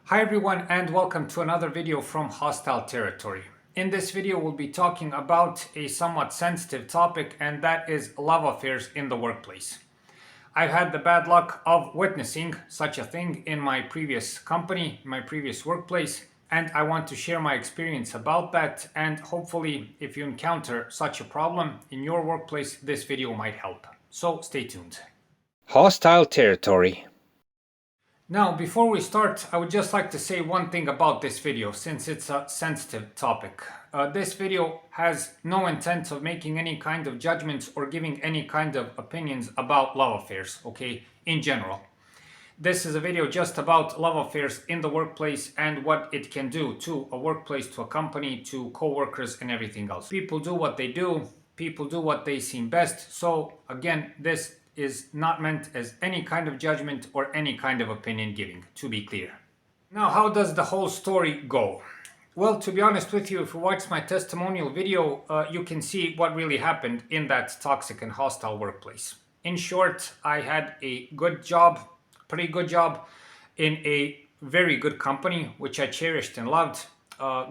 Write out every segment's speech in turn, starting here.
Hi everyone and welcome to another video from Hostile Territory. In this video we'll be talking about a somewhat sensitive topic, and that is love affairs in the workplace. I've had the bad luck of witnessing such a thing in my previous company, my previous workplace, and I want to share my experience about that, and hopefully if you encounter such a problem in your workplace, this video might help. So stay tuned. Hostile Territory. Now, before we start, I would just like to say one thing about this video, since it's a sensitive topic. This video has no intent of making any kind of judgments or giving any kind of opinions about love affairs, okay, in general. This is a video just about love affairs in the workplace and what it can do to a workplace, to a company, to co-workers and everything else. People do what they do, people do what they seem best. So again, this is not meant as any kind of judgment or any kind of opinion giving, to be clear. Now, how does the whole story go? Well, to be honest with you, if you watch my testimonial video, you can see what really happened in that toxic and hostile workplace. In short, I had a good job, pretty good job, in a very good company, which I cherished and loved.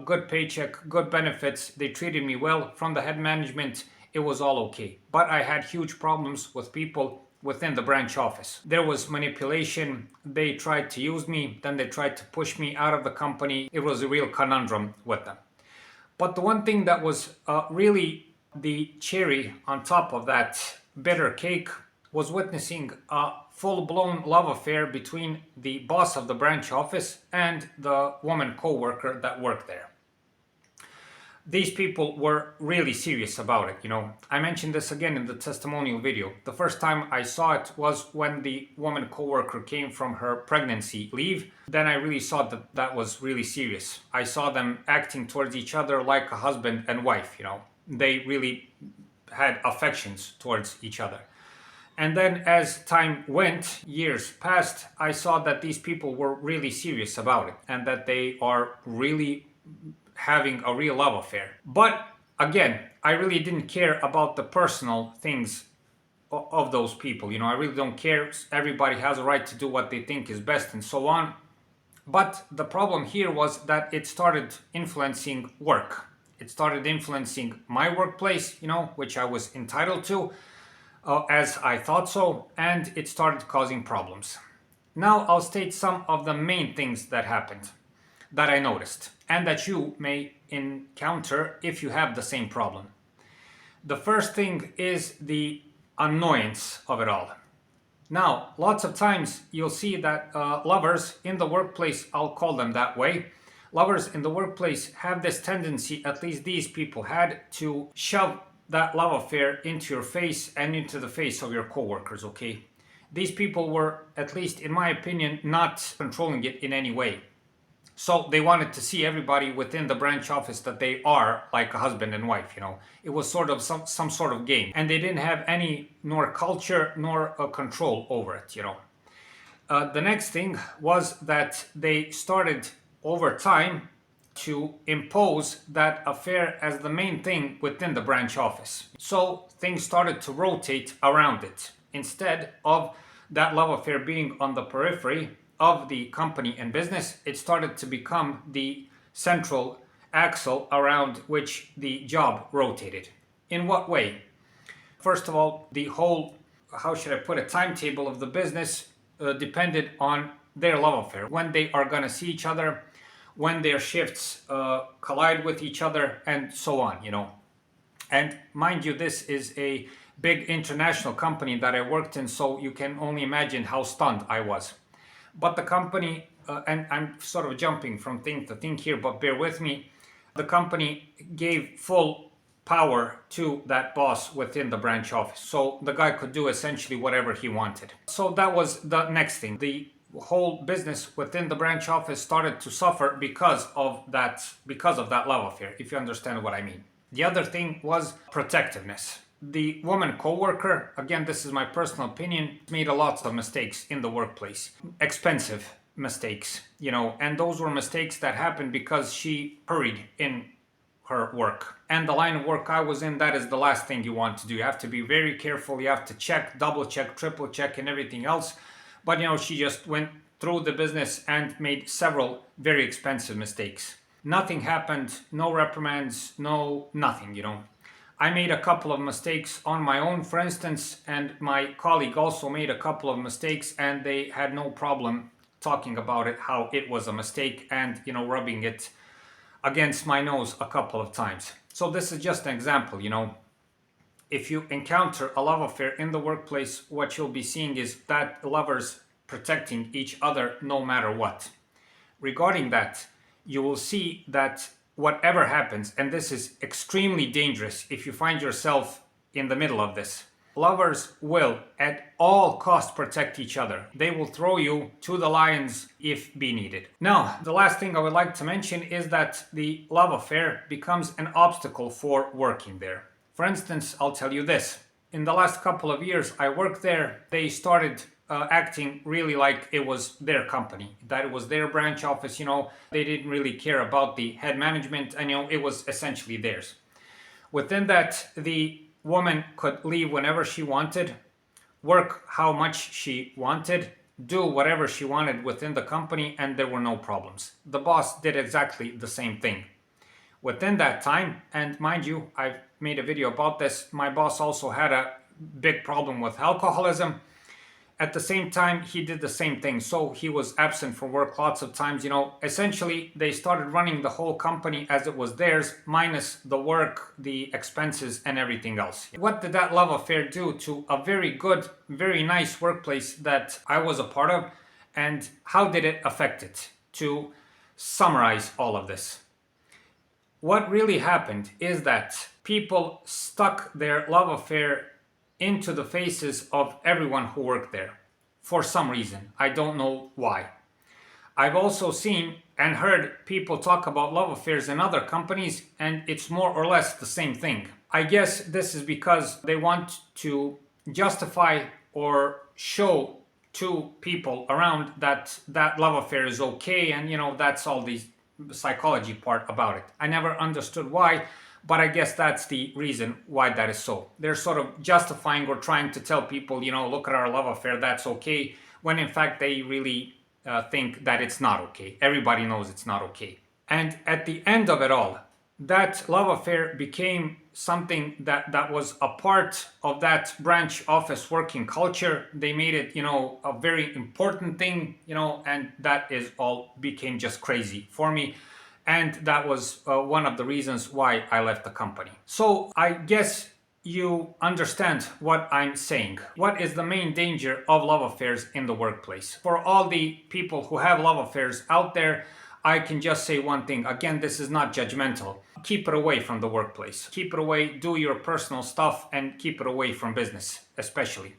Good paycheck, good benefits, they treated me well from the head management. It was all okay. But I had huge problems with people within the branch office. There was manipulation. They tried to use me, then they tried to push me out of the company. It was a real conundrum with them. But the one thing that was really the cherry on top of that bitter cake was witnessing a full-blown love affair between the boss of the branch office and the woman co-worker that worked there. These people were really serious about it, I mentioned this again in the testimonial video. The first time I saw it was when the woman co-worker came from her pregnancy leave. Then I really saw that that was really serious. I saw them acting towards each other like a husband and wife, They really had affections towards each other. And then as time went, years passed, I saw that these people were really serious about it and that they are really having a real love affair. But again, I really didn't care about the personal things of those people. I really don't care. Everybody has a right to do what they think is best and so on. But the problem here was that it started influencing work. It started influencing my workplace, which I was entitled to, as I thought so, and it started causing problems. Now I'll state some of the main things that happened, that I noticed, and that you may encounter if you have the same problem. The first thing is the annoyance of it all. Now, lots of times you'll see that lovers in the workplace, I'll call them that way, lovers in the workplace have this tendency, at least these people had, to shove that love affair into your face and into the face of your co-workers, okay? These people were, at least in my opinion, not controlling it in any way. So they wanted to see everybody within the branch office that they are like a husband and wife, It was sort of some sort of game. And they didn't have any nor culture nor a control over it, The next thing was that they started over time to impose that affair as the main thing within the branch office. So things started to rotate around it. Instead of that love affair being on the periphery of the company and business, it started to become the central axle around which the job rotated. In what way? First of all, the whole, how should I put it, timetable of the business depended on their love affair. When they are going to see each other, when their shifts collide with each other, and so on, And mind you, this is a big international company that I worked in, so you can only imagine how stunned I was. But the company, and I'm sort of jumping from thing to thing here, but bear with me, the company gave full power to that boss within the branch office. So the guy could do essentially whatever he wanted. So that was the next thing. The whole business within the branch office started to suffer because of that love affair, if you understand what I mean. The other thing was protectiveness. The woman co-worker, again, this is my personal opinion, made a lot of mistakes in the workplace. Expensive mistakes, and those were mistakes that happened because she hurried in her work. And the line of work I was in, that is the last thing you want to do. You have to be very careful. You have to check, double check, triple check and everything else. But she just went through the business and made several very expensive mistakes. Nothing happened, no reprimands, no nothing. I made a couple of mistakes on my own, for instance, and my colleague also made a couple of mistakes, and they had no problem talking about it, how it was a mistake, and rubbing it against my nose a couple of times. So this is just an example. If you encounter a love affair in the workplace, what you'll be seeing is that lovers protecting each other no matter what. Regarding that, you will see that whatever happens, and this is extremely dangerous if you find yourself in the middle of this, lovers will at all costs protect each other. They will throw you to the lions if be needed. Now, the last thing I would like to mention is that the love affair becomes an obstacle for working there. For instance, I'll tell you this. In the last couple of years I worked there, they started acting really like it was their company, that it was their branch office. They didn't really care about the head management, and it was essentially theirs. Within that, the woman could leave whenever she wanted, work how much she wanted, do whatever she wanted within the company, and there were no problems. The boss did exactly the same thing. Within that time, and mind you, I've made a video about this, my boss also had a big problem with alcoholism. At the same time, he did the same thing. So he was absent for work lots of times. Essentially, they started running the whole company as it was theirs, minus the work, the expenses, and everything else. What did that love affair do to a very good, very nice workplace that I was a part of? And how did it affect it? To summarize all of this, what really happened is that people stuck their love affair into the faces of everyone who worked there for some reason. I don't know why. I've also seen and heard people talk about love affairs in other companies, and it's more or less the same thing. I guess this is because they want to justify or show to people around that love affair is okay, and that's all the psychology part about it. I never understood why, but I guess that's the reason why that is so. They're sort of justifying or trying to tell people, look at our love affair, that's okay, when in fact they really think that it's not okay. Everybody knows it's not okay. And at the end of it all, that love affair became something that was a part of that branch office working culture. They made it, a very important thing, and that is all became just crazy for me. And that was one of the reasons why I left the company. So I guess you understand what I'm saying. What is the main danger of love affairs in the workplace? For all the people who have love affairs out there, I can just say one thing. Again, this is not judgmental. Keep it away from the workplace. Keep it away, do your personal stuff, and keep it away from business, especially.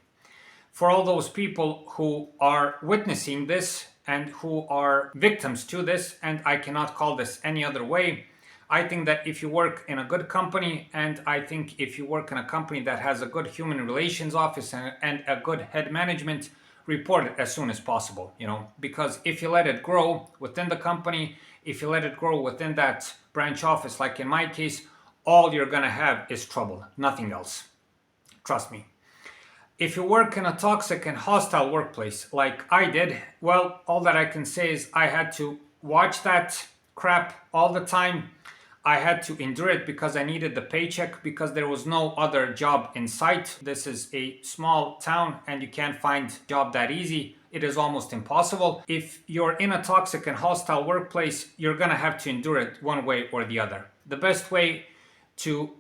For all those people who are witnessing this and who are victims to this, and I cannot call this any other way, I think that if you work in a good company, and I think if you work in a company that has a good human relations office and a good head management, report it as soon as possible, because if you let it grow within the company, if you let it grow within that branch office, like in my case, all you're gonna have is trouble, nothing else. Trust me. If you work in a toxic and hostile workplace like I did, well, all that I can say is I had to watch that crap all the time. I had to endure it because I needed the paycheck, because there was no other job in sight. This is a small town and you can't find a job that easy. It is almost impossible. If you're in a toxic and hostile workplace, you're gonna have to endure it one way or the other. The best way to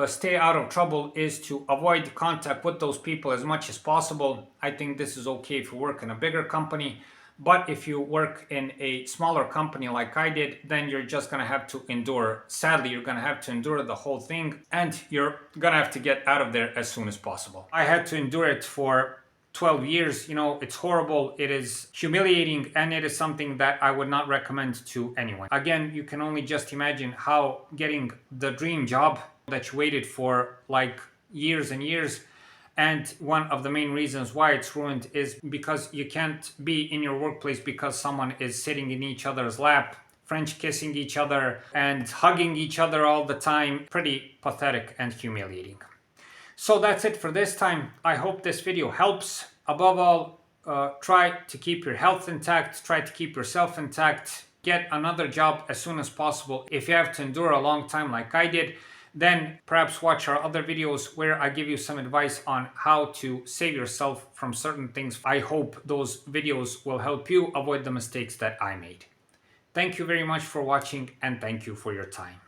stay out of trouble is to avoid contact with those people as much as possible. I think this is okay if you work in a bigger company, but if you work in a smaller company like I did, then you're just gonna have to endure. Sadly, you're gonna have to endure the whole thing, and you're gonna have to get out of there as soon as possible. I had to endure it for 12 years. It's horrible, it is humiliating, and it is something that I would not recommend to anyone. Again, you can only just imagine how getting the dream job that you waited for like years and years, and one of the main reasons why it's ruined is because you can't be in your workplace because someone is sitting in each other's lap, French kissing each other and hugging each other all the time. Pretty pathetic and humiliating. So that's it for this time. I hope this video helps. Above all, try to keep your health intact, try to keep yourself intact, get another job as soon as possible. If you have to endure a long time like I did, then perhaps watch our other videos where I give you some advice on how to save yourself from certain things. I hope those videos will help you avoid the mistakes that I made. Thank you very much for watching, and thank you for your time.